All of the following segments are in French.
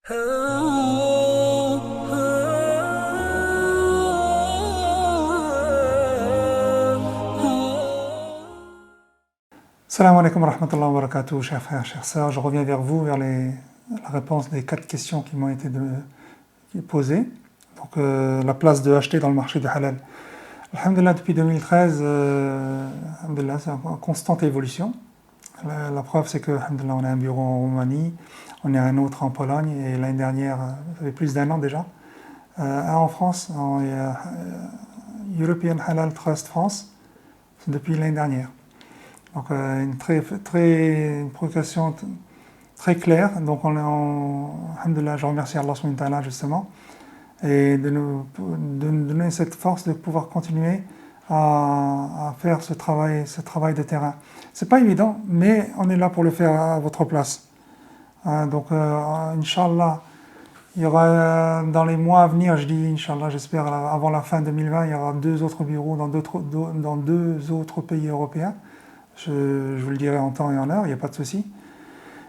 Salam alaikum wa rahmatullahi wa barakatuh, chers frères, chères sœurs. Je reviens vers vous, vers la réponse des 4 questions qui m'ont été posées. Donc, la place de acheter dans le marché du halal. Alhamdulillah, depuis 2013, alhamdulillah, c'est en constante évolution. La preuve, c'est que, alhamdulillah, on a un bureau en Roumanie, on a un autre en Pologne, et l'année dernière, ça fait plus d'1 an déjà, un en France, en European Halal Trust France, depuis l'année dernière. Donc une progression très claire. Donc alhamdulillah, je remercie Allah subhanahu wa ta'ala justement, et de nous donner cette force de pouvoir continuer à faire ce travail de terrain. C'est pas évident, mais on est là pour le faire à votre place. Donc Inch'Allah, il y aura dans les mois à venir, je dis Inch'Allah, j'espère avant la fin 2020, il y aura 2 autres bureaux dans 2 autres pays européens. Je vous le dirai en temps et en heure, il n'y a pas de souci.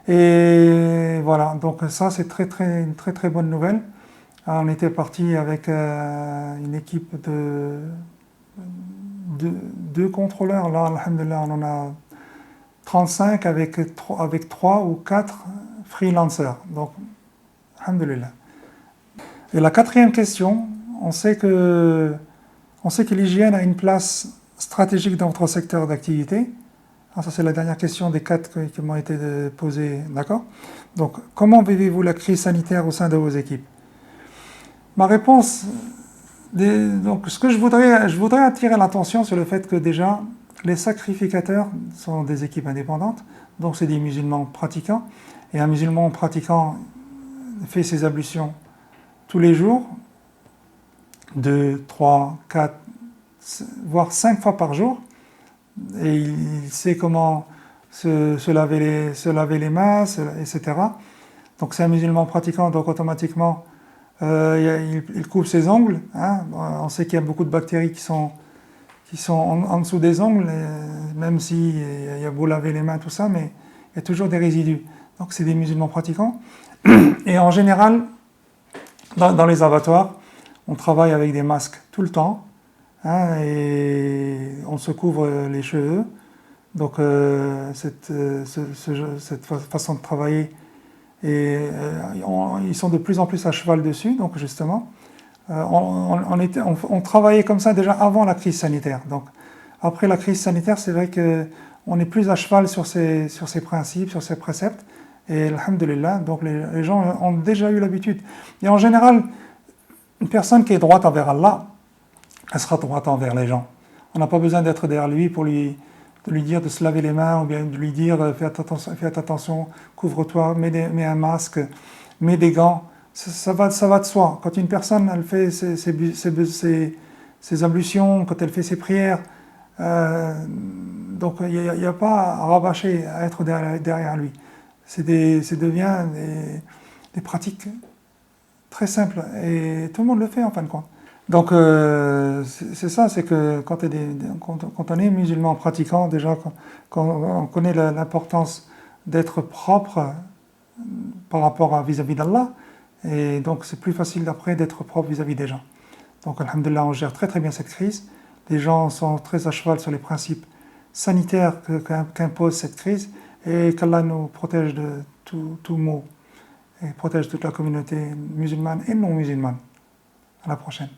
Et voilà, donc ça c'est une très bonne nouvelle. On était parti avec une équipe de 2 contrôleurs. Là, alhamdulillah, on en a 35 avec 3 ou 4 freelancers. Donc, alhamdulillah. Et la 4e question, on sait que l'hygiène a une place stratégique dans votre secteur d'activité. Ça, c'est la dernière question des 4 qui m'ont été posées, d'accord? Donc, comment vivez-vous la crise sanitaire au sein de vos équipes? Ma réponse, donc, ce que je voudrais attirer l'attention sur le fait que déjà, les sacrificateurs sont des équipes indépendantes, donc c'est des musulmans pratiquants, et un musulman pratiquant fait ses ablutions tous les jours, 2, 3, 4, voire 5 fois par jour, et il sait comment se laver les mains, etc. Donc c'est un musulman pratiquant, donc automatiquement il coupe ses ongles. On sait qu'il y a beaucoup de bactéries qui sont en dessous des ongles, même s'il y a beau laver les mains, tout ça, mais il y a toujours des résidus. Donc c'est des musulmans pratiquants. Et en général, dans les abattoirs, on travaille avec des masques tout le temps. Et on se couvre les cheveux. Donc cette façon de travailler, ils sont de plus en plus à cheval dessus. Donc justement, on travaillait comme ça déjà avant la crise sanitaire. Donc après la crise sanitaire, c'est vrai qu'on est plus à cheval sur ces principes, sur ces préceptes. Et alhamdulillah, donc les gens ont déjà eu l'habitude. Et en général, une personne qui est droite envers Allah, elle sera droite envers les gens. On n'a pas besoin d'être derrière lui pour de lui dire de se laver les mains, ou bien de lui dire fais attention, couvre-toi, mets un masque, mets des gants. Ça va de soi. Quand une personne elle fait ses ablutions, quand elle fait ses prières, donc il n'y a pas à rabâcher, à être derrière lui. Ça devient des pratiques très simples, et tout le monde le fait en fin de compte. Donc c'est ça, c'est que quand on est musulman pratiquant, déjà quand on connaît l'importance d'être propre par rapport vis-à-vis d'Allah, et donc c'est plus facile après d'être propre vis-à-vis des gens. Donc alhamdulillah, on gère très bien cette crise. Les gens sont très à cheval sur les principes sanitaires qu'impose cette crise, et qu'Allah nous protège de tout maux, et protège toute la communauté musulmane et non musulmane. À la prochaine.